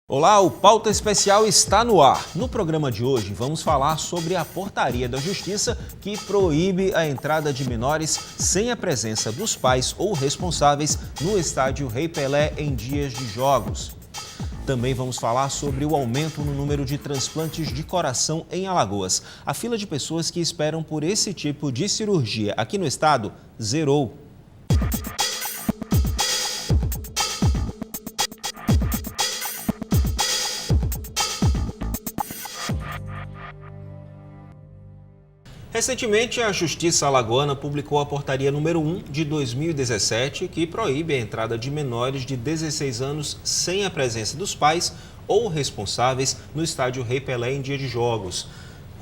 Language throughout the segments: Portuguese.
Olá, o Pauta Especial está no ar. No programa de hoje vamos falar sobre a portaria da Justiça que proíbe a entrada de menores sem a presença dos pais ou responsáveis no estádio Rei Pelé em dias de jogos. Também vamos falar sobre o aumento no número de transplantes de coração em Alagoas. A fila de pessoas que esperam por esse tipo de cirurgia aqui no estado zerou. Recentemente, a Justiça Alagoana publicou a portaria número 1 de 2017, que proíbe a entrada de menores de 16 anos sem a presença dos pais ou responsáveis no estádio Rei Pelé em dia de jogos.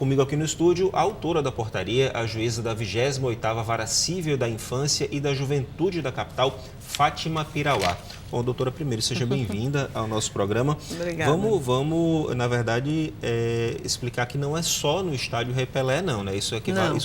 Comigo aqui no estúdio, a autora da portaria, a juíza da 28ª Vara Cível da Infância e da Juventude da capital, Fátima Pirauá. Bom, doutora, primeiro, seja bem-vinda ao nosso programa. Obrigada. Vamos, na verdade, explicar que não é só no estádio Rei Pelé, não, né? Isso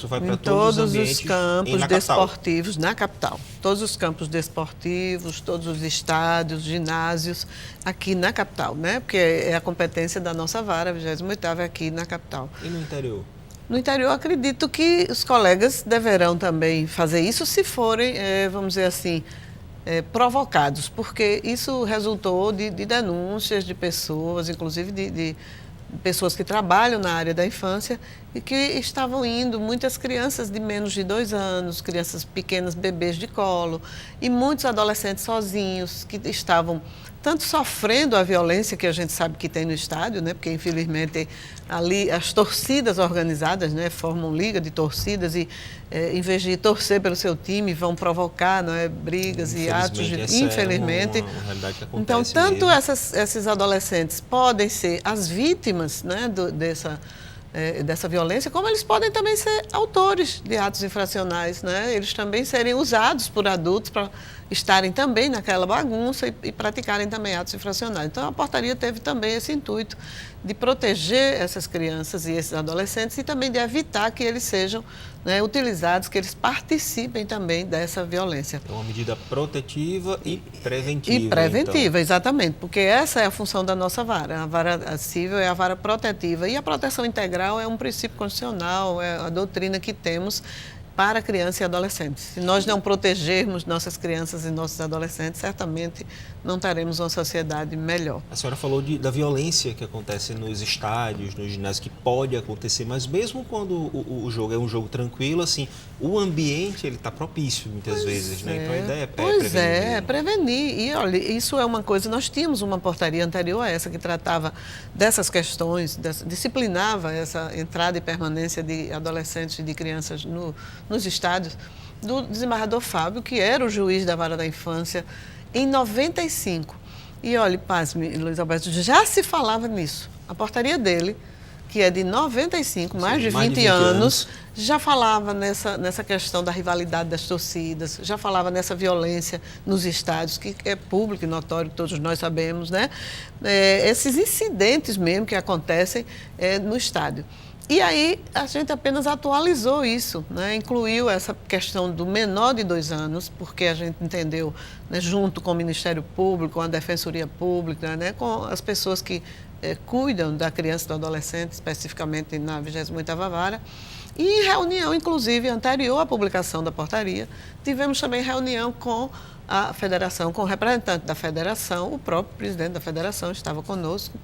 vai para todos os ambientes os campos na desportivos na capital. Todos os campos desportivos, todos os estádios, ginásios, aqui na capital, né? Porque é a competência da nossa vara, a 28ª, aqui na capital. E no interior? No interior, acredito que os colegas deverão também fazer isso se forem, vamos dizer assim, provocados, porque isso resultou de denúncias de pessoas, inclusive de pessoas que trabalham na área da infância e que estavam indo, muitas crianças de menos de 2 anos, crianças pequenas, bebês de colo, e muitos adolescentes sozinhos que estavam tanto sofrendo a violência que a gente sabe que tem no estádio, né? Porque infelizmente ali as torcidas organizadas, né, formam liga de torcidas e em vez de torcer pelo seu time vão provocar, não é, brigas e atos de infelizmente. Uma realidade que acontece então tanto mesmo. esses adolescentes podem ser as vítimas, né, dessa violência, como eles podem também ser autores de atos infracionais, né? Eles também serem usados por adultos para estarem também naquela bagunça e praticarem também atos infracionais. Então, a portaria teve também esse intuito de proteger essas crianças e esses adolescentes e também de evitar que eles sejam, né, utilizados, que eles participem também dessa violência. É uma medida protetiva e preventiva. E preventiva, então. exatamente, porque essa é a função da nossa vara. A vara civil é a vara protetiva e a proteção integral é um princípio constitucional, é a doutrina que temos para crianças e adolescentes. Se nós não protegermos nossas crianças e nossos adolescentes, certamente não teremos uma sociedade melhor. A senhora falou da violência que acontece nos estádios, nos ginásios, que pode acontecer, mas mesmo quando o jogo é um jogo tranquilo, assim, o ambiente ele está propício muitas vezes, né? Então a ideia é prevenir. É prevenir. E olha, isso é uma coisa, nós tínhamos uma portaria anterior a essa que tratava dessas questões, disciplinava essa entrada e permanência de adolescentes e de crianças nos estádios, do desembargador Fábio, que era o juiz da Vara da Infância, em 95. E olha, pasme, Luiz Alberto, já se falava nisso. A portaria dele, que é de 95, mais de 20 anos, já falava nessa questão da rivalidade das torcidas, já falava nessa violência nos estádios, que é público e notório, que todos nós sabemos, né? Esses incidentes mesmo que acontecem no estádio. E aí a gente apenas atualizou isso, né? Incluiu essa questão do menor de 2 anos, porque a gente entendeu, né, junto com o Ministério Público, com a Defensoria Pública, né, com as pessoas que cuidam da criança e do adolescente, especificamente na 28ª Vara, e em reunião, inclusive, anterior à publicação da portaria, tivemos também reunião com a federação, com o representante da federação, o próprio presidente da federação estava conosco,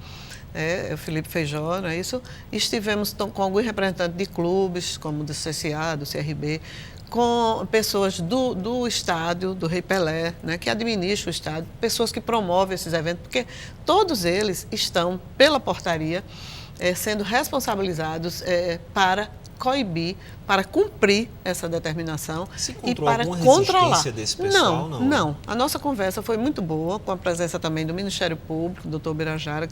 o Felipe Feijó, não é isso? Estivemos com alguns representantes de clubes, como do CSA, do CRB, com pessoas do estádio, do Rei Pelé, né, que administra o estádio, pessoas que promovem esses eventos, porque todos eles estão, pela portaria, sendo responsabilizados para coibir, para cumprir essa determinação e para controlar. Desse pessoal, não. A nossa conversa foi muito boa, com a presença também do Ministério Público, doutor Birajara,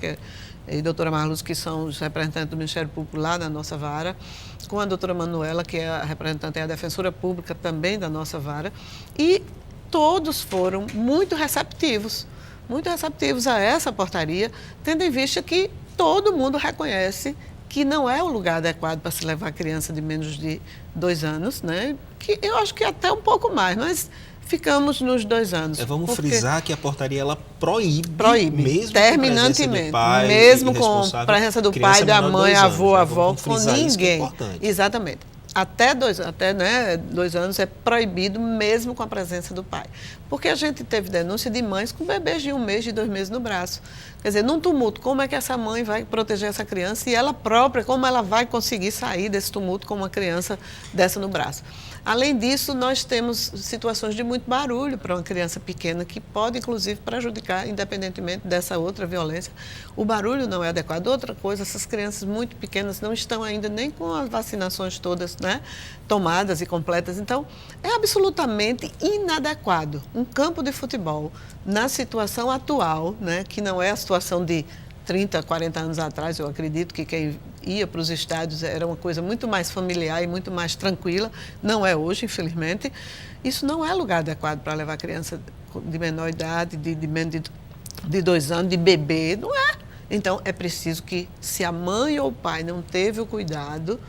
e a doutora Marluz, que são os representantes do Ministério Público lá na nossa vara, com a doutora Manuela, que é a representante, é a defensora pública também da nossa vara, e todos foram muito receptivos a essa portaria, tendo em vista que todo mundo reconhece que não é o lugar adequado para se levar criança de menos de 2 anos, né? Que eu acho que até um pouco mais, mas Ficamos nos 2 anos. Vamos frisar que a portaria ela proíbe mesmo terminantemente, com pai mesmo com presença do pai, da mãe, avô, avó, com ninguém. Exatamente. Até 2 anos é proibido mesmo com a presença do pai. Porque a gente teve denúncia de mães com bebês de 1 mês, de 2 meses no braço. Quer dizer, num tumulto, como é que essa mãe vai proteger essa criança e ela própria, como ela vai conseguir sair desse tumulto com uma criança dessa no braço? Além disso, nós temos situações de muito barulho para uma criança pequena que pode, inclusive, prejudicar, independentemente dessa outra violência. O barulho não é adequado. Outra coisa, essas crianças muito pequenas não estão ainda nem com as vacinações todas, né, tomadas e completas. Então, é absolutamente inadequado um campo de futebol na situação atual, né, que não é a situação de 30, 40 anos atrás. Eu acredito que quem ia para os estádios era uma coisa muito mais familiar e muito mais tranquila. Não é hoje, infelizmente. Isso não é lugar adequado para levar criança de menor idade, de menos de 2 anos, de bebê. Não é. Então, é preciso que, se a mãe ou o pai não teve o cuidado,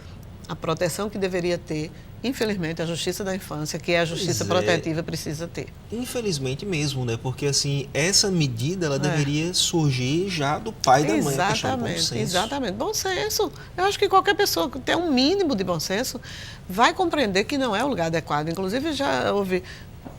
a proteção que deveria ter, infelizmente, a Justiça da Infância, que é a justiça protetiva, precisa ter. Infelizmente mesmo, né? Porque, assim, essa medida, ela deveria surgir já do pai e da mãe. Exatamente. Bom senso. Eu acho que qualquer pessoa que tem um mínimo de bom senso vai compreender que não é o lugar adequado. Inclusive, já houve...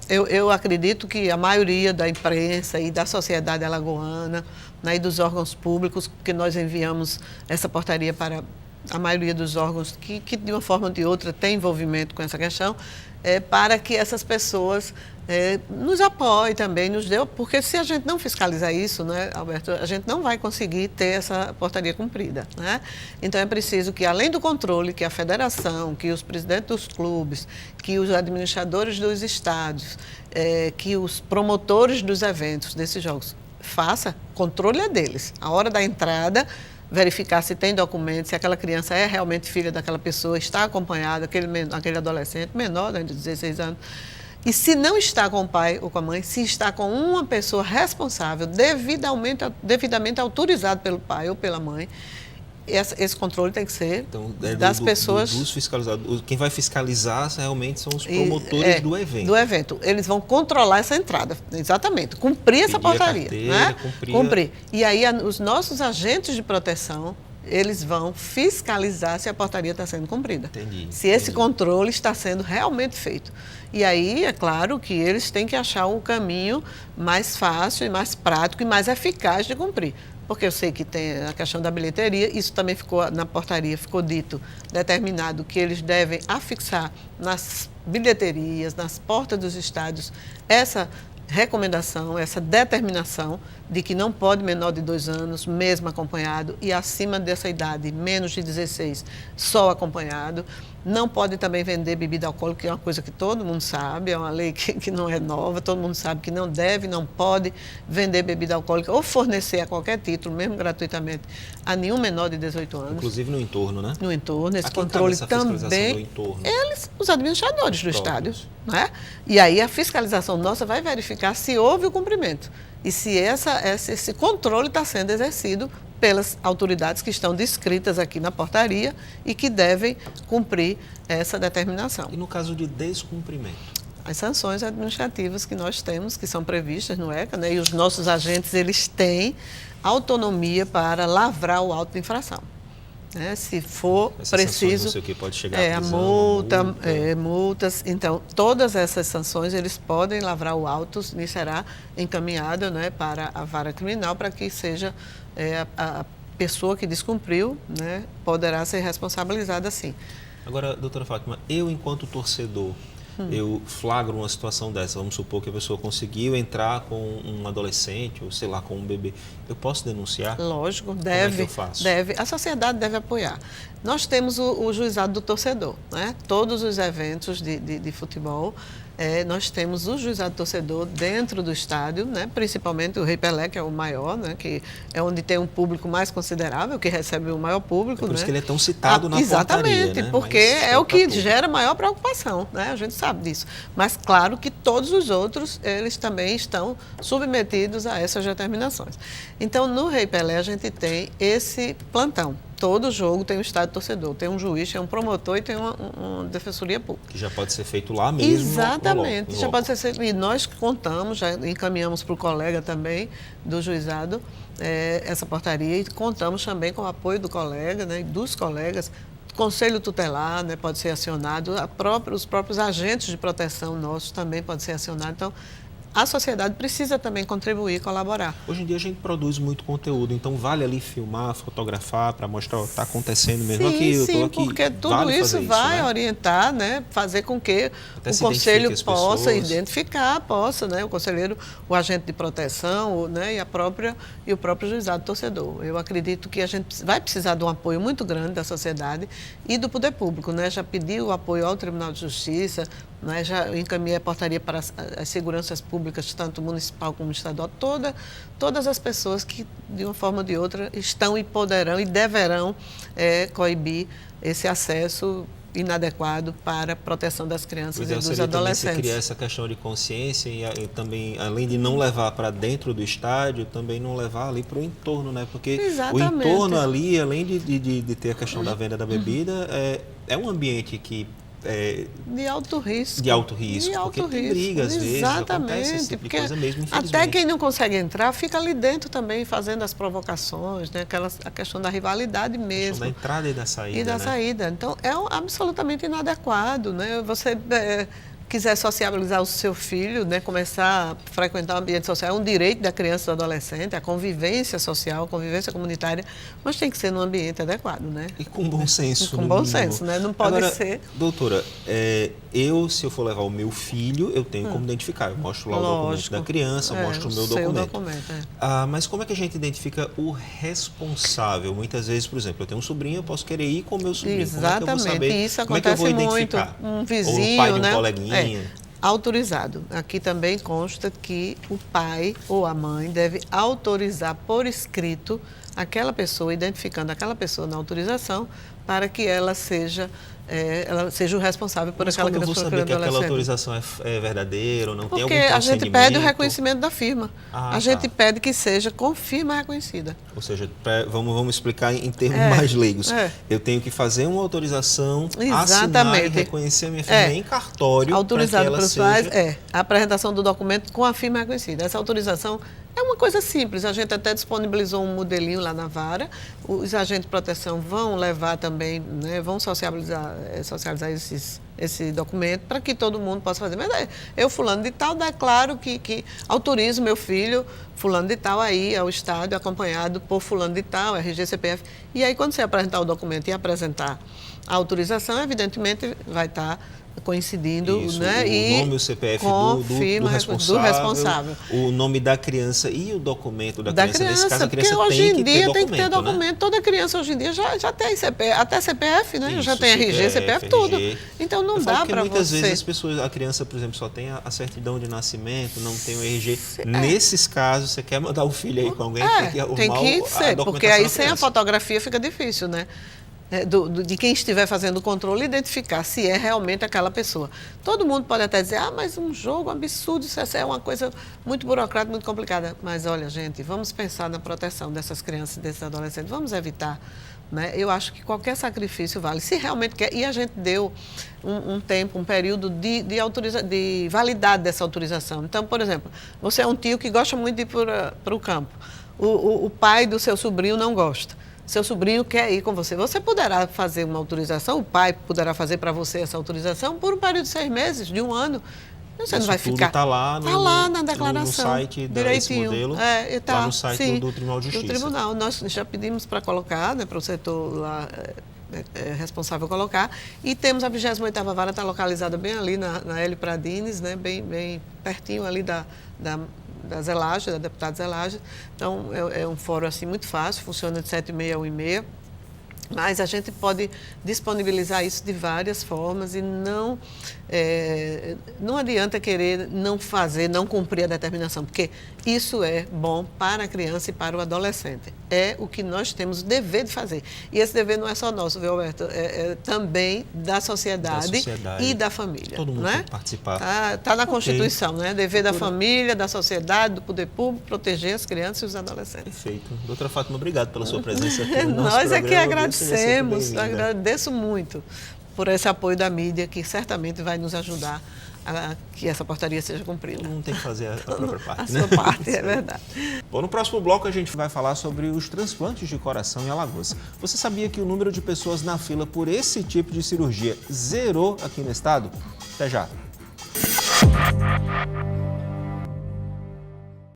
Eu acredito que a maioria da imprensa e da sociedade alagoana, né, e dos órgãos públicos, que nós enviamos essa portaria para a maioria dos órgãos que de uma forma ou de outra tem envolvimento com essa questão, para que essas pessoas nos apoiem também, nos dê, porque se a gente não fiscalizar isso, né, Alberto, a gente não vai conseguir ter essa portaria cumprida, né? Então é preciso que, além do controle, que a federação, que os presidentes dos clubes, que os administradores dos estádios, que os promotores dos eventos desses jogos faça, controle é deles. A hora da entrada, verificar se tem documento, se aquela criança é realmente filha daquela pessoa, está acompanhada, aquele adolescente menor, né, de 16 anos. E se não está com o pai ou com a mãe, se está com uma pessoa responsável, devidamente autorizado pelo pai ou pela mãe, esse controle tem que ser das pessoas... Dos fiscalizados. Quem vai fiscalizar realmente são os promotores do evento. Do evento. Eles vão controlar essa entrada, exatamente. Cumprir essa portaria. Carteira, né? Cumprir. E aí os nossos agentes de proteção, eles vão fiscalizar se a portaria está sendo cumprida. Se esse controle está sendo realmente feito. E aí, é claro que eles têm que achar um caminho mais fácil e mais prático e mais eficaz de cumprir. Porque eu sei que tem a questão da bilheteria, isso também ficou na portaria, ficou dito, determinado, que eles devem afixar nas bilheterias, nas portas dos estádios, essa recomendação, essa determinação de que não pode menor de 2 anos, mesmo acompanhado, e acima dessa idade, menos de 16, só acompanhado. Não pode também vender bebida alcoólica, que é uma coisa que todo mundo sabe, é uma lei que não é nova, todo mundo sabe que não deve, não pode vender bebida alcoólica ou fornecer a qualquer título, mesmo gratuitamente, a nenhum menor de 18 anos. Inclusive no entorno, né? No entorno, esse controle também, eles, os administradores do estádio, né? E aí a fiscalização nossa vai verificar se houve o cumprimento e se esse controle está sendo exercido pelas autoridades que estão descritas aqui na portaria e que devem cumprir essa determinação. E no caso de descumprimento? As sanções administrativas que nós temos, que são previstas no ECA, né, e os nossos agentes, eles têm autonomia para lavrar o auto de infração. Né? Se for preciso, sanções, que pode chegar a prisão, multas. Então, todas essas sanções, eles podem lavrar o auto e será encaminhado, né, para a vara criminal para que seja a pessoa que descumpriu, né, poderá ser responsabilizada sim. Agora, doutora Fátima, eu enquanto torcedor, eu flagro uma situação dessa, vamos supor que a pessoa conseguiu entrar com um adolescente, ou sei lá, com um bebê, eu posso denunciar? Lógico, deve. Como é que eu faço? Deve. A sociedade deve apoiar. Nós temos o juizado do torcedor, né? Todos os eventos de futebol, nós temos o juizado do torcedor dentro do estádio, né? Principalmente o Rei Pelé, que é o maior, né? Que é onde tem um público mais considerável, que recebe o maior público. Por né? isso que ele é tão citado na portaria, exatamente, né? Porque é o que gera maior preocupação, né? A gente sabe disso. Mas claro que todos os outros, eles também estão submetidos a essas determinações. Então, no Rei Pelé, a gente tem esse plantão. todo jogo tem um estádio torcedor, tem um juiz, tem um promotor e tem uma defensoria pública. Que já pode ser feito lá mesmo. Exatamente, já pode ser feito. E nós contamos, já encaminhamos para o colega também do juizado essa portaria e contamos também com o apoio do colega, né, e dos colegas. Conselho tutelar, né, pode ser acionado, os próprios agentes de proteção nossos também podem ser acionados. Então, a sociedade precisa também contribuir, colaborar. Hoje em dia a gente produz muito conteúdo, então vale ali filmar, fotografar para mostrar o que está acontecendo mesmo aqui. Sim, porque tudo isso vai orientar, né, fazer com que o conselho possa identificar, né, o conselheiro, o agente de proteção, né, e o próprio juizado torcedor. Eu acredito que a gente vai precisar de um apoio muito grande da sociedade e do poder público, né? Já pediu o apoio ao Tribunal de Justiça, né, já encaminhei a portaria para as seguranças públicas, tanto municipal como estadual, todas as pessoas que, de uma forma ou de outra, estão e poderão e deverão coibir esse acesso inadequado para a proteção das crianças e dos adolescentes. Você criar essa questão de consciência e também, além de não levar para dentro do estádio, também não levar ali para o entorno, né? Porque Exatamente. O entorno ali, além de ter a questão da venda da bebida, é um ambiente que de alto risco. De alto risco, porque tem briga às vezes, acontece esse tipo de coisa mesmo, infelizmente. Até quem não consegue entrar, fica ali dentro também fazendo as provocações, né? A questão da rivalidade mesmo. A questão da entrada e da saída. E da saída. Então, é absolutamente inadequado, né? Você quiser sociabilizar o seu filho, né, começar a frequentar o ambiente social, é um direito da criança e do adolescente, a convivência social, a convivência comunitária, mas tem que ser num ambiente adequado, né? E com bom senso. Com bom senso, né? Não pode ser... Doutora, se eu for levar o meu filho, eu tenho como identificar. Eu mostro lá o documento da criança, eu mostro o meu documento. Mas como é que a gente identifica o responsável? Muitas vezes, por exemplo, eu tenho um sobrinho, eu posso querer ir com o meu sobrinho. Exatamente, como é que eu vou saber? Isso como é que eu vou muito. Identificar? Um vizinho, ou o pai de um né? coleguinha. Autorizado. Aqui também consta que o pai ou a mãe deve autorizar por escrito aquela pessoa, identificando aquela pessoa na autorização, para que ela seja o responsável por aquela criança. Mas como eu vou saber que aquela autorização é verdadeira ou não? Porque tem algum a gente pede o reconhecimento da firma. A gente pede que seja com firma reconhecida. Ou seja, vamos explicar em termos mais leigos. Eu tenho que fazer uma autorização, assinar e reconhecer a minha firma em cartório. Autorizado pelos pais, a apresentação do documento com a firma reconhecida. Essa autorização é uma coisa simples, a gente até disponibilizou um modelinho lá na vara, os agentes de proteção vão levar também, né, vão socializar esse documento para que todo mundo possa fazer. Mas eu, fulano de tal, declaro que autorizo meu filho, fulano de tal, aí ao estádio, acompanhado por fulano de tal, RG, CPF. E aí, quando você apresentar o documento e apresentar a autorização, evidentemente vai estar coincidindo, isso, né? O nome e o CPF do responsável, o nome da criança e o documento da criança. Nesse caso, a criança porque hoje em dia tem que ter documento. Né? Toda criança hoje em dia já tem CPF, até CPF, né? Isso, já tem RG, CPF, tudo. Então não dá para você... muitas vezes a criança, por exemplo, só tem a certidão de nascimento, não tem o RG. Nesses casos, você quer mandar o filho aí com alguém, tem que ser, porque aí sem a fotografia fica difícil, né? De quem estiver fazendo o controle, identificar se é realmente aquela pessoa. Todo mundo pode até dizer, mas um jogo absurdo, isso é uma coisa muito burocrática, muito complicada. Mas olha, gente, vamos pensar na proteção dessas crianças e desses adolescentes, vamos evitar. Né? Eu acho que qualquer sacrifício vale, se realmente quer. E a gente deu um período de validade dessa autorização. Então, por exemplo, você é um tio que gosta muito de ir para o campo. O pai do seu sobrinho não gosta. Seu sobrinho quer ir com você. Você poderá fazer uma autorização, o pai poderá fazer para você essa autorização por um período de 6 meses, de 1 ano. Você não vai ficar. Está lá na declaração. No site desse modelo, lá no site do Tribunal de Justiça. Do Tribunal. Nós já pedimos para colocar, né, para o setor lá responsável colocar, e temos a 28ª Vara, está localizada bem ali na Hélio Pradines, né, bem pertinho ali da Zelage, da deputada Zelage. Então, é um fórum assim muito fácil, funciona de 7h30 a 1h30. Mas a gente pode disponibilizar isso de várias formas e não adianta querer não fazer, não cumprir a determinação, porque isso é bom para a criança e para o adolescente. É o que nós temos o dever de fazer. E esse dever não é só nosso, viu, Alberto? É também da sociedade e da família. Todo mundo, né? tem que participar. Tá na Constituição, né? Dever da família, da sociedade, do poder público, proteger as crianças e os adolescentes. Perfeito. Doutora Fátima, obrigado pela sua presença aqui no nosso Nós programa. é que agradecemos, agradeço muito por esse apoio da mídia, que certamente vai nos ajudar a que essa portaria seja cumprida. Não tem que fazer a própria parte, a sua parte, é verdade. Bom, no próximo bloco a gente vai falar sobre os transplantes de coração em Alagoas. Você sabia que o número de pessoas na fila por esse tipo de cirurgia zerou aqui no estado? Até já!